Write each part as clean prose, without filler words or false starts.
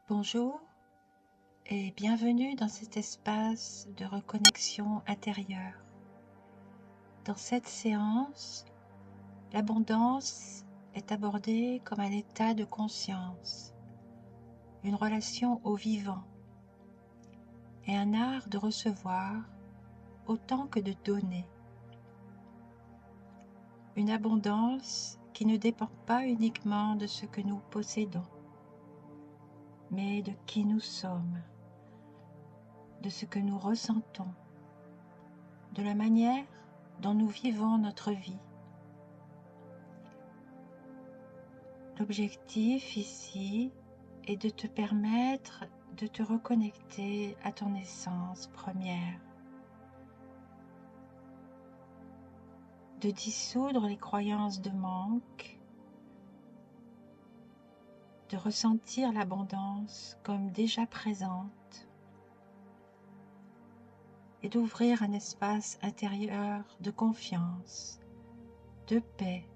Bonjour et bienvenue dans cet espace de reconnexion intérieure. Dans cette séance, l'abondance est abordée comme un état de conscience, une relation au vivant et un art de recevoir autant que de donner. Une abondance qui ne dépend pas uniquement de ce que nous possédons, mais de qui nous sommes, de ce que nous ressentons, de la manière dont nous vivons notre vie. L'objectif ici est de te permettre de te reconnecter à ton essence première, de dissoudre les croyances de manque, de ressentir l'abondance comme déjà présente et d'ouvrir un espace intérieur de confiance, de paix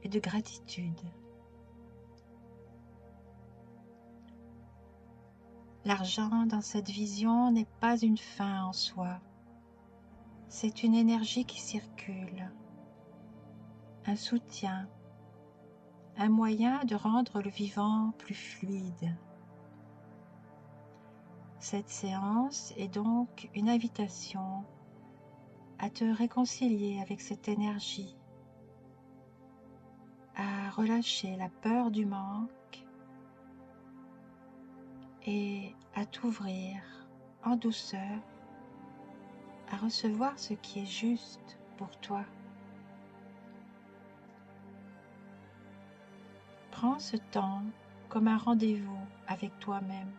et de gratitude. L'argent dans cette vision n'est pas une fin en soi, c'est une énergie qui circule, un soutien, un moyen de rendre le vivant plus fluide. Cette séance est donc une invitation à te réconcilier avec cette énergie, à relâcher la peur du manque et à t'ouvrir en douceur à recevoir ce qui est juste pour toi. Prends ce temps comme un rendez-vous avec toi-même.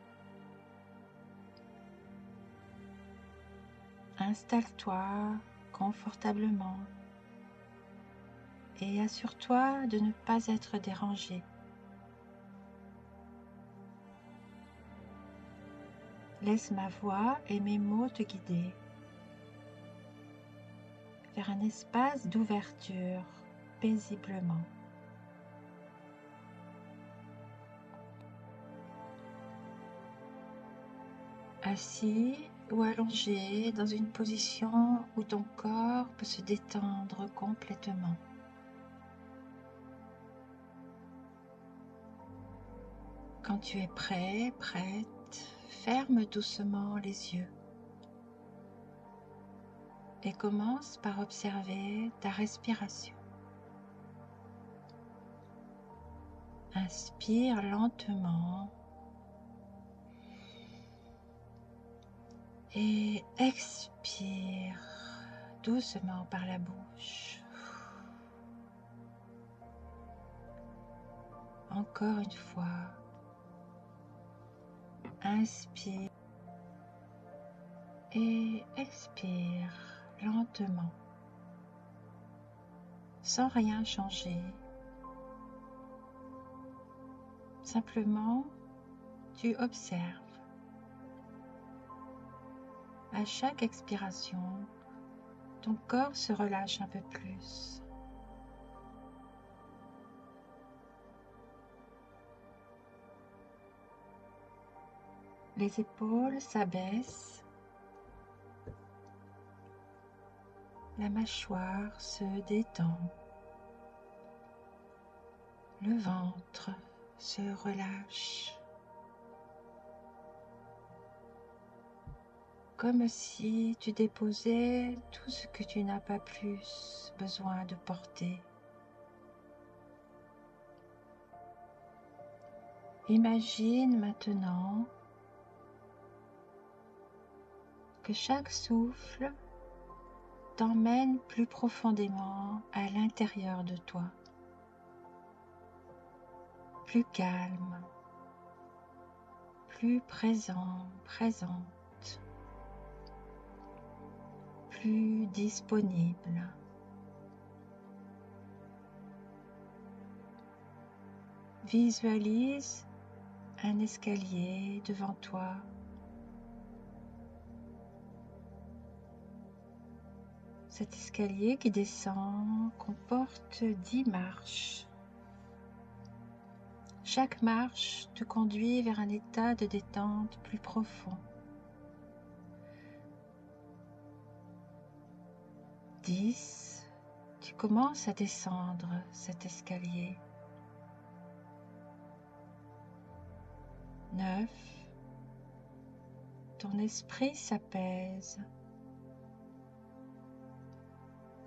Installe-toi confortablement et assure-toi de ne pas être dérangé. Laisse ma voix et mes mots te guider vers un espace d'ouverture paisiblement. Assis ou allongé dans une position où ton corps peut se détendre complètement. Quand tu es prêt, prête, ferme doucement les yeux et commence par observer ta respiration. Inspire lentement et expire doucement par la bouche. Encore une fois, inspire et expire lentement, sans rien changer. Simplement, tu observes. À chaque expiration, ton corps se relâche un peu plus. Les épaules s'abaissent, la mâchoire se détend, le ventre se relâche, comme si tu déposais tout ce que tu n'as pas plus besoin de porter. Imagine maintenant que chaque souffle t'emmène plus profondément à l'intérieur de toi, plus calme, plus présent, présente, plus disponible. Visualise un escalier devant toi. Cet escalier qui descend comporte 10 marches. Chaque marche te conduit vers un état de détente plus profond. 10. Tu commences à descendre cet escalier. 9. Ton esprit s'apaise.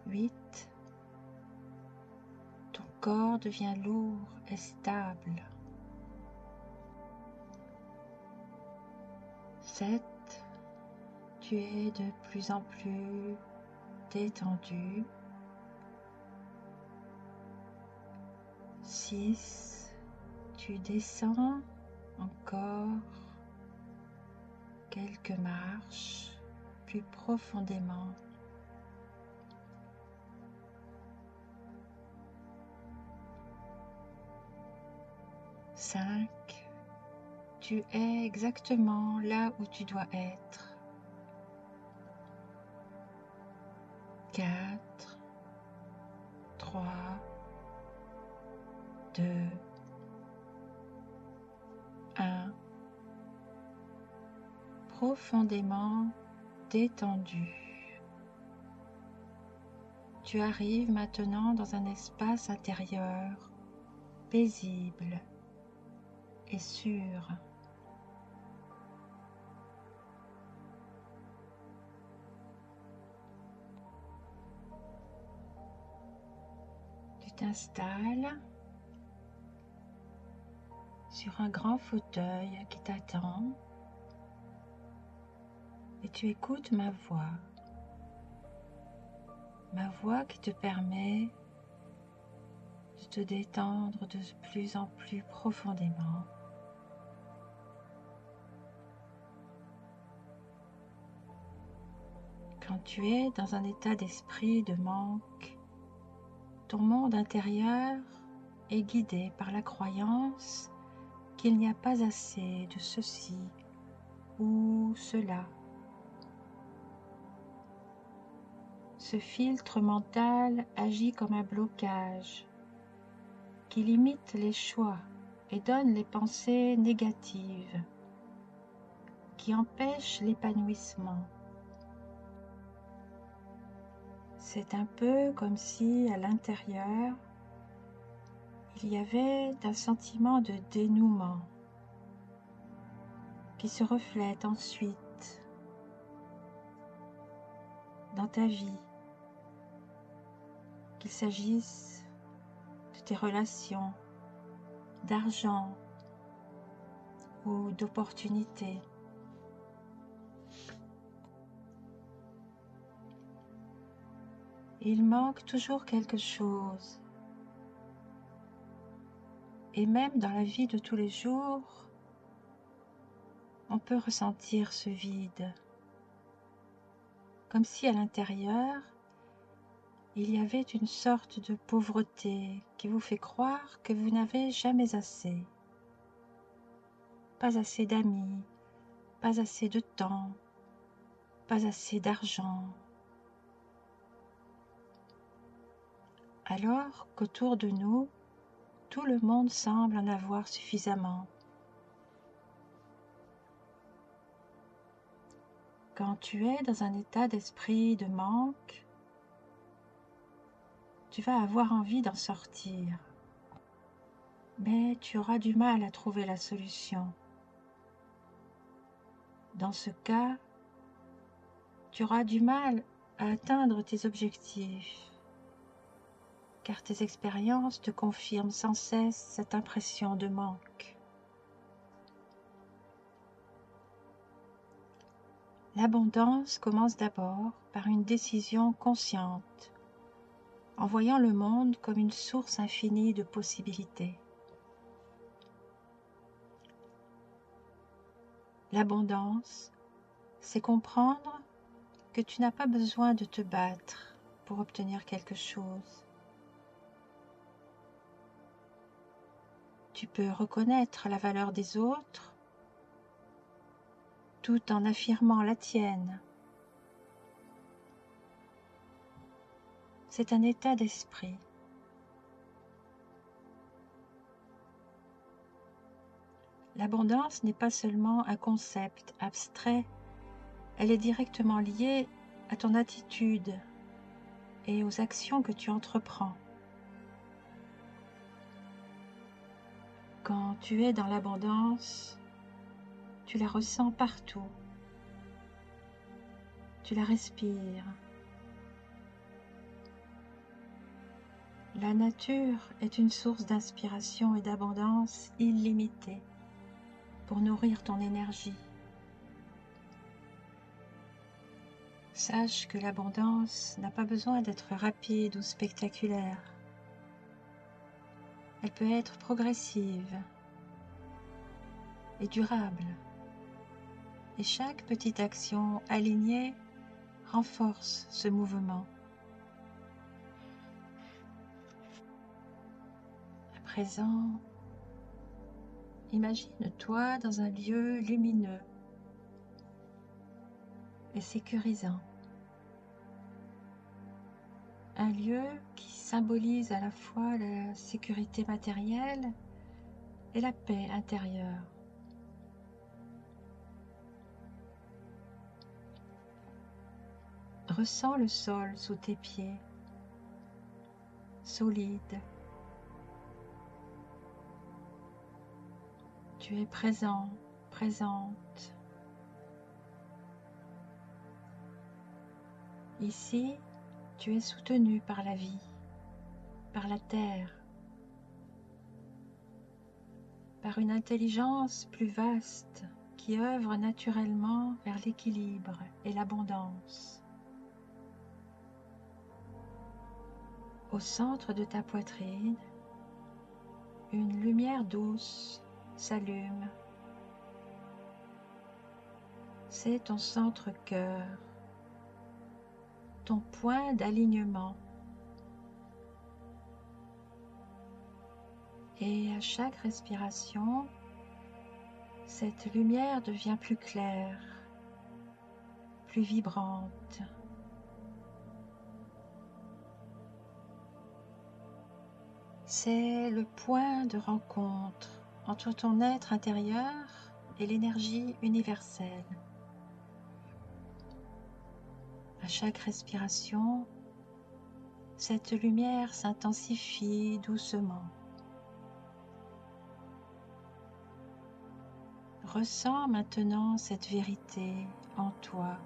8. Ton corps devient lourd et stable. 7. Tu es de plus en plus détendu. 6. Tu descends encore quelques marches plus profondément. 5. Tu es exactement là où tu dois être. 4, 3, 2, 1. Profondément détendu. Tu arrives maintenant dans un espace intérieur paisible et sûr. Tu t'installes sur un grand fauteuil qui t'attend et tu écoutes ma voix qui te permet de te détendre de plus en plus profondément. Quand tu es dans un état d'esprit de manque, ton monde intérieur est guidé par la croyance qu'il n'y a pas assez de ceci ou cela. Ce filtre mental agit comme un blocage qui limite les choix et donne les pensées négatives, qui empêchent l'épanouissement. C'est un peu comme si à l'intérieur, il y avait un sentiment de dénouement qui se reflète ensuite dans ta vie, qu'il s'agisse de tes relations, d'argent ou d'opportunités. Il manque toujours quelque chose. Et même dans la vie de tous les jours, on peut ressentir ce vide. Comme si à l'intérieur, il y avait une sorte de pauvreté qui vous fait croire que vous n'avez jamais assez. Pas assez d'amis, pas assez de temps, pas assez d'argent. Alors qu'autour de nous, tout le monde semble en avoir suffisamment. Quand tu es dans un état d'esprit de manque, tu vas avoir envie d'en sortir, mais tu auras du mal à trouver la solution. Dans ce cas, tu auras du mal à atteindre tes objectifs, car tes expériences te confirment sans cesse cette impression de manque. L'abondance commence d'abord par une décision consciente, en voyant le monde comme une source infinie de possibilités. L'abondance, c'est comprendre que tu n'as pas besoin de te battre pour obtenir quelque chose. Tu peux reconnaître la valeur des autres tout en affirmant la tienne. C'est un état d'esprit. L'abondance n'est pas seulement un concept abstrait, elle est directement liée à ton attitude et aux actions que tu entreprends. Quand tu es dans l'abondance, tu la ressens partout. Tu la respires. La nature est une source d'inspiration et d'abondance illimitée pour nourrir ton énergie. Sache que l'abondance n'a pas besoin d'être rapide ou spectaculaire. Elle peut être progressive et durable. Et chaque petite action alignée renforce ce mouvement. À présent, imagine-toi dans un lieu lumineux et sécurisant. Un lieu qui symbolise à la fois la sécurité matérielle et la paix intérieure. Ressens le sol sous tes pieds, solide. Tu es présent, présente. Ici, tu es soutenu par la vie, par la terre, par une intelligence plus vaste qui œuvre naturellement vers l'équilibre et l'abondance. Au centre de ta poitrine, une lumière douce s'allume. C'est ton centre-cœur, ton point d'alignement. Et à chaque respiration, cette lumière devient plus claire, plus vibrante. C'est le point de rencontre entre ton être intérieur et l'énergie universelle. À chaque respiration, cette lumière s'intensifie doucement. Ressens maintenant cette vérité en toi.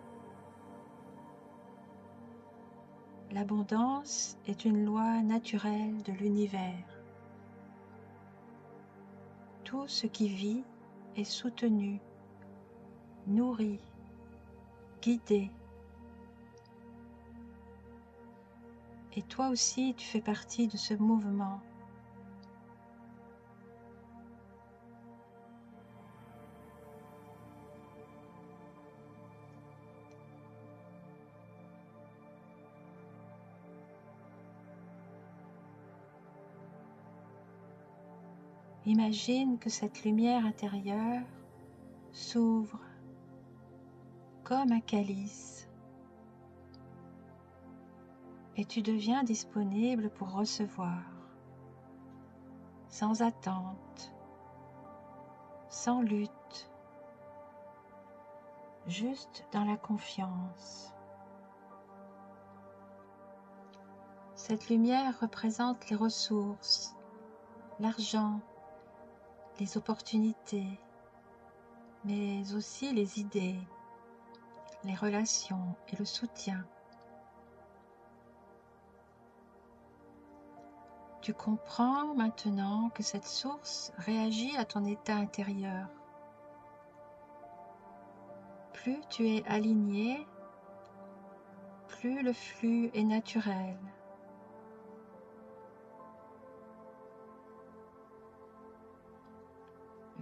L'abondance est une loi naturelle de l'univers. Tout ce qui vit est soutenu, nourri, guidé. Et toi aussi, tu fais partie de ce mouvement. Imagine que cette lumière intérieure s'ouvre comme un calice et tu deviens disponible pour recevoir, sans attente, sans lutte, juste dans la confiance. Cette lumière représente les ressources, l'argent, les opportunités, mais aussi les idées, les relations et le soutien. Tu comprends maintenant que cette source réagit à ton état intérieur. Plus tu es aligné, plus le flux est naturel.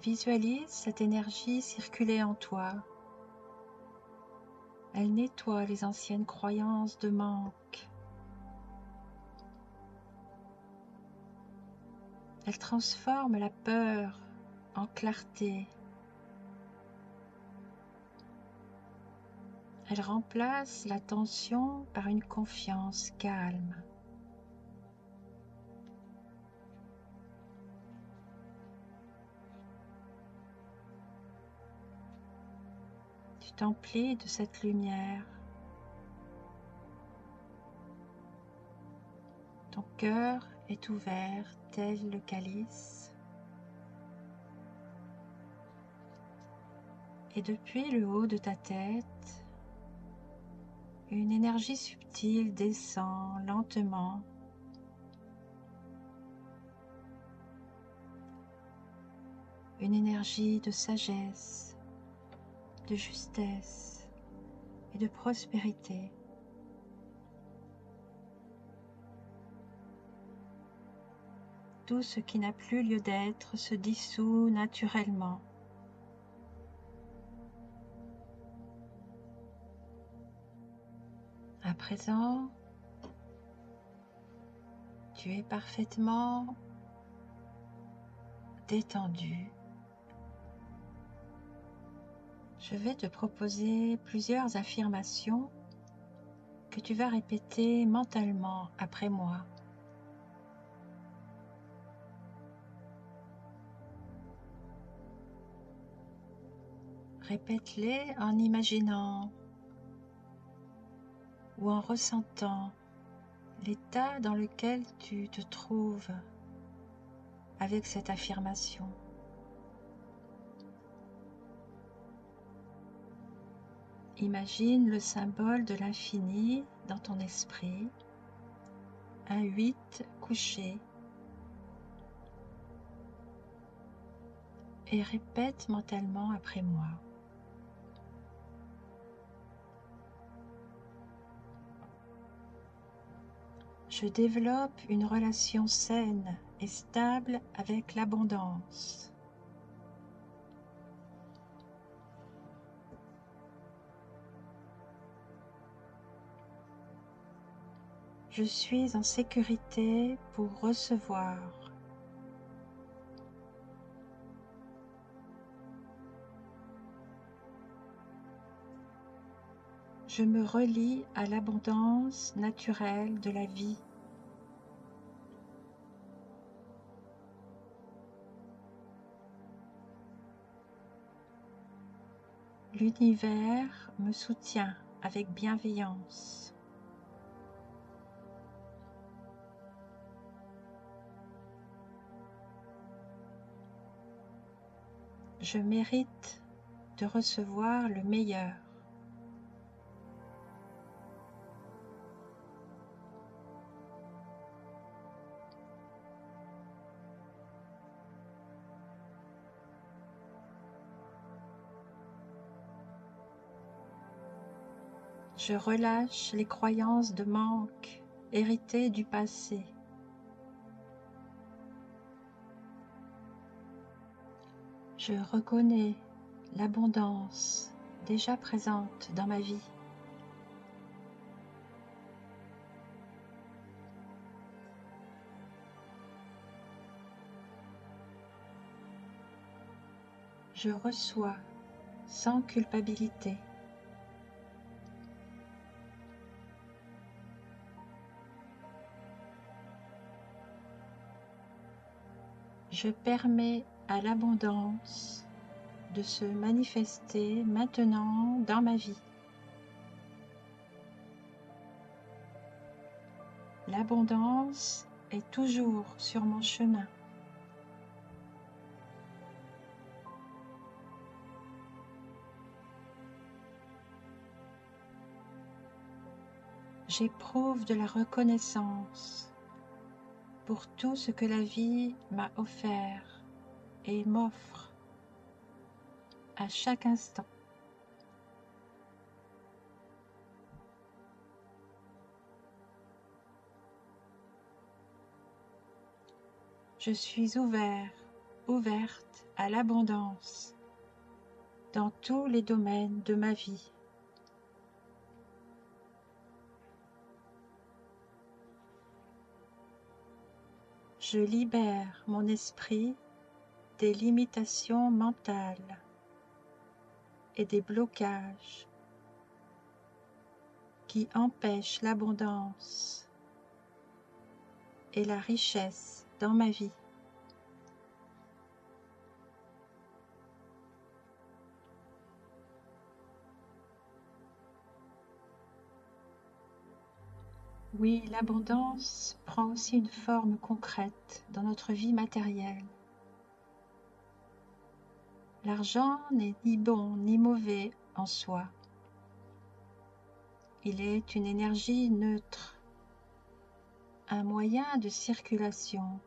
Visualise cette énergie circuler en toi. Elle nettoie les anciennes croyances de manque. Elle transforme la peur en clarté. Elle remplace la tension par une confiance calme. tu t'emplis de cette lumière. Ton cœur est ouvert tel le calice. Et depuis le haut de ta tête, une énergie subtile descend lentement. Une énergie de sagesse, de justesse et de prospérité. Tout ce qui n'a plus lieu d'être se dissout naturellement. À présent, tu es parfaitement détendu. Je vais te proposer plusieurs affirmations que tu vas répéter mentalement après moi. Répète-les en imaginant ou en ressentant l'état dans lequel tu te trouves avec cette affirmation. Imagine le symbole de l'infini dans ton esprit, un 8 couché, et répète mentalement après moi. Je développe une relation saine et stable avec l'abondance. Je suis en sécurité pour recevoir. Je me relie à l'abondance naturelle de la vie. L'univers me soutient avec bienveillance. Je mérite de recevoir le meilleur. Je relâche les croyances de manque héritées du passé. Je reconnais l'abondance déjà présente dans ma vie. Je reçois sans culpabilité. Je permets à l'abondance de se manifester maintenant dans ma vie. L'abondance est toujours sur mon chemin. J'éprouve de la reconnaissance pour tout ce que la vie m'a offert et m'offre à chaque instant. Je suis ouverte à l'abondance dans tous les domaines de ma vie. Je libère mon esprit des limitations mentales et des blocages qui empêchent l'abondance et la richesse dans ma vie. Oui, l'abondance prend aussi une forme concrète dans notre vie matérielle. L'argent n'est ni bon ni mauvais en soi. Il est une énergie neutre, un moyen de circulation.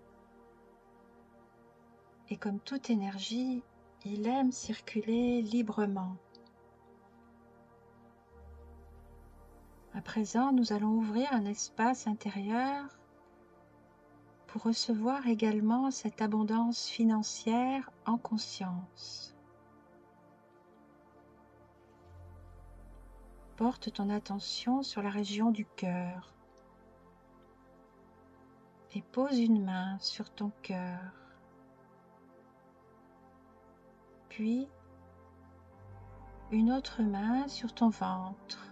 Et comme toute énergie, il aime circuler librement. À présent, nous allons ouvrir un espace intérieur pour recevoir également cette abondance financière en conscience. Porte ton attention sur la région du cœur et pose une main sur ton cœur. Puis, une autre main sur ton ventre,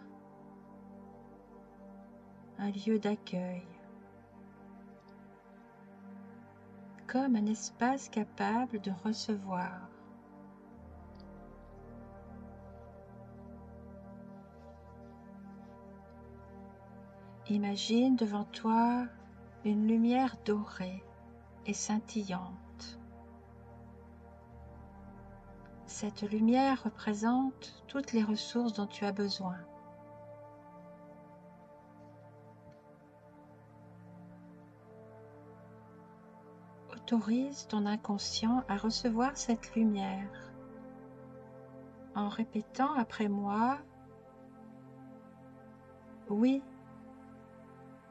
un lieu d'accueil, comme un espace capable de recevoir. Imagine devant toi une lumière dorée et scintillante. Cette lumière représente toutes les ressources dont tu as besoin. Autorise ton inconscient à recevoir cette lumière en répétant après moi: oui,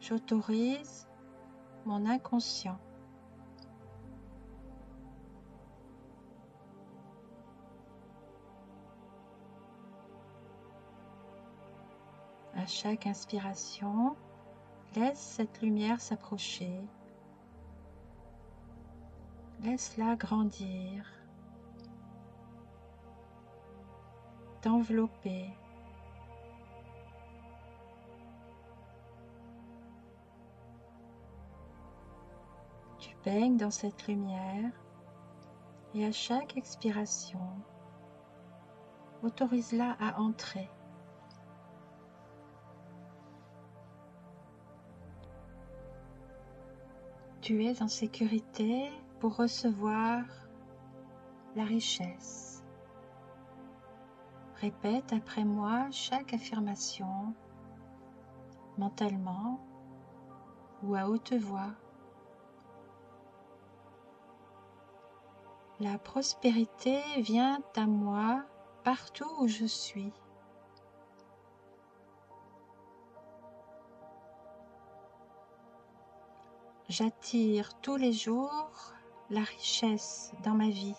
j'autorise mon inconscient. À chaque inspiration, laisse cette lumière s'approcher. Laisse-la grandir, t'envelopper. Tu baignes dans cette lumière et à chaque expiration, autorise-la à entrer. Tu es en sécurité pour recevoir la richesse. Répète après moi chaque affirmation mentalement ou à haute voix. La prospérité vient à moi partout où je suis. J'attire tous les jours la richesse dans ma vie.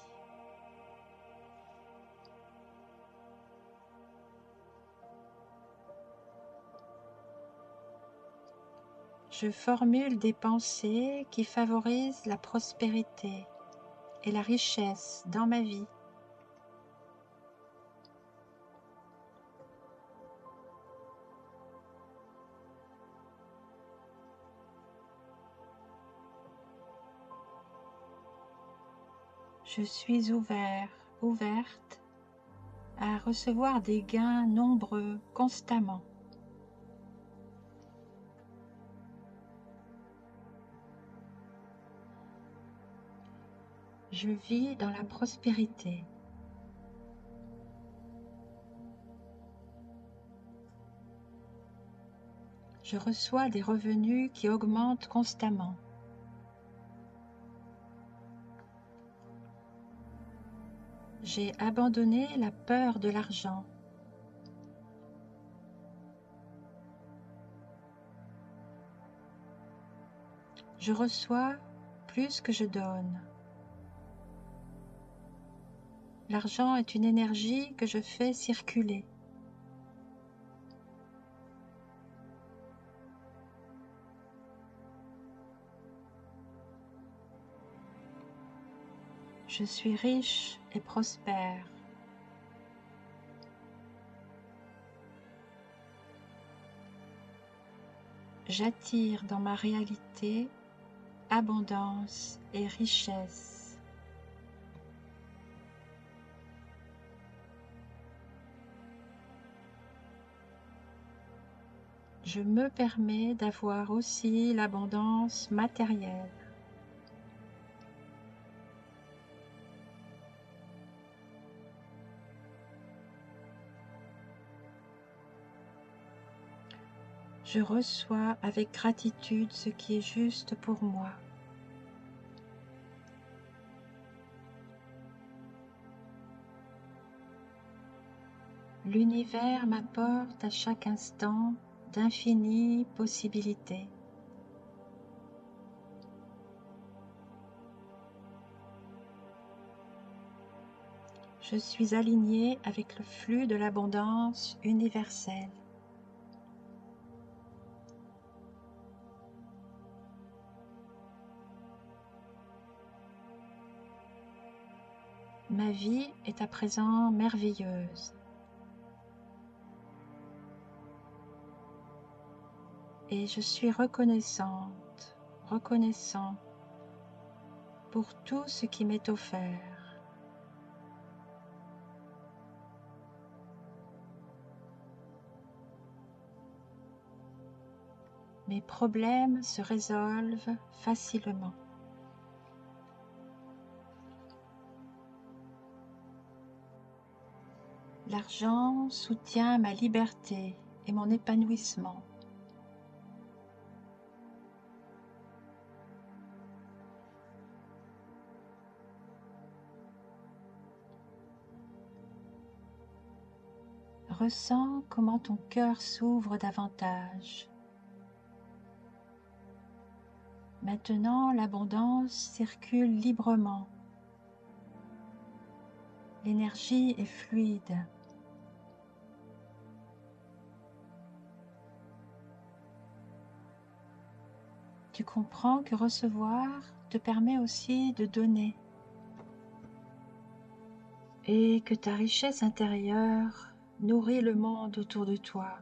Je formule des pensées qui favorisent la prospérité et la richesse dans ma vie. Je suis ouverte à recevoir des gains nombreux constamment. Je vis dans la prospérité. Je reçois des revenus qui augmentent constamment. J'ai abandonné la peur de l'argent. Je reçois plus que je donne. L'argent est une énergie que je fais circuler. Je suis riche et prospère. J'attire dans ma réalité abondance et richesse. je me permets d'avoir aussi l'abondance matérielle. Je reçois avec gratitude ce qui est juste pour moi. L'univers m'apporte à chaque instant d'infinies possibilités. Je suis aligné avec le flux de l'abondance universelle. Ma vie est à présent merveilleuse. Et je suis reconnaissante, reconnaissant pour tout ce qui m'est offert. Mes problèmes se résolvent facilement. L'argent soutient ma liberté et mon épanouissement. Ressens comment ton cœur s'ouvre davantage. Maintenant, l'abondance circule librement. L'énergie est fluide. Tu comprends que recevoir te permet aussi de donner et que ta richesse intérieure nourrit le monde autour de toi.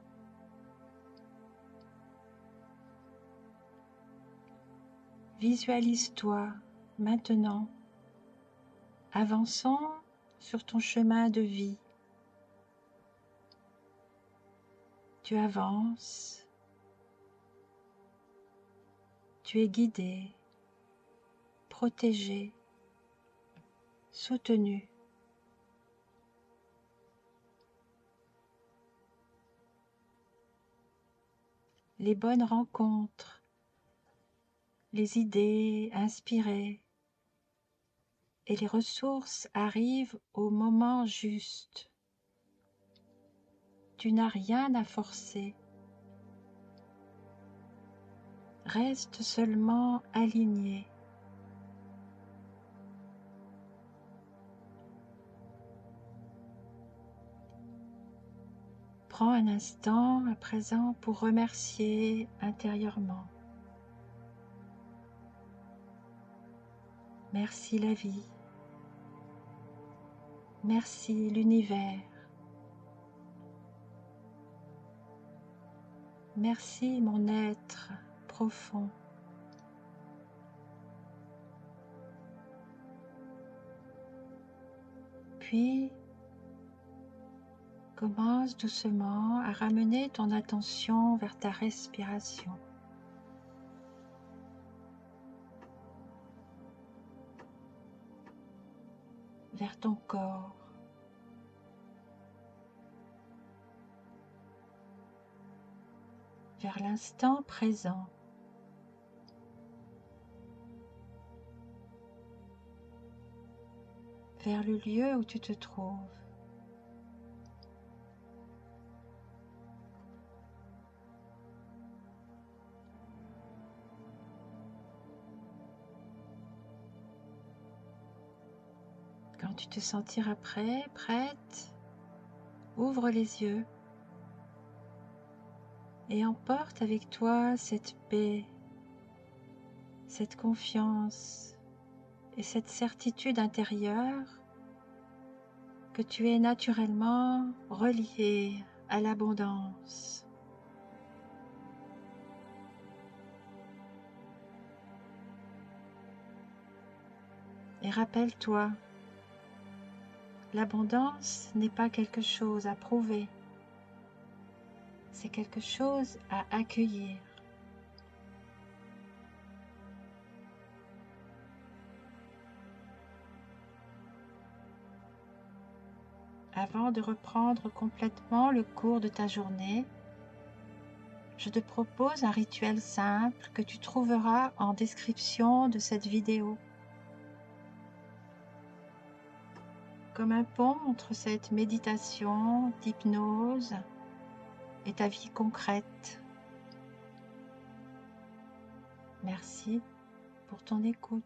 Visualise-toi maintenant, avançant sur ton chemin de vie. Tu avances, tu es guidé, protégé, soutenu. Les bonnes rencontres, les idées inspirées et les ressources arrivent au moment juste. Tu n'as rien à forcer. Reste seulement aligné. Prends un instant à présent pour remercier intérieurement. Merci la vie. Merci l'univers. Merci mon être profond. Puis, commence doucement à ramener ton attention vers ta respiration. Vers ton corps. Vers l'instant présent. Vers le lieu où tu te trouves. Quand tu te sentiras prêt, prête, ouvre les yeux et emporte avec toi cette paix, cette confiance et cette certitude intérieure que tu es naturellement relié à l'abondance. Et rappelle-toi, l'abondance n'est pas quelque chose à prouver. c'est quelque chose à accueillir. Avant de reprendre complètement le cours de ta journée, je te propose un rituel simple que tu trouveras en description de cette vidéo. Comme un pont entre cette méditation d'hypnose et ta vie concrète. Merci pour ton écoute.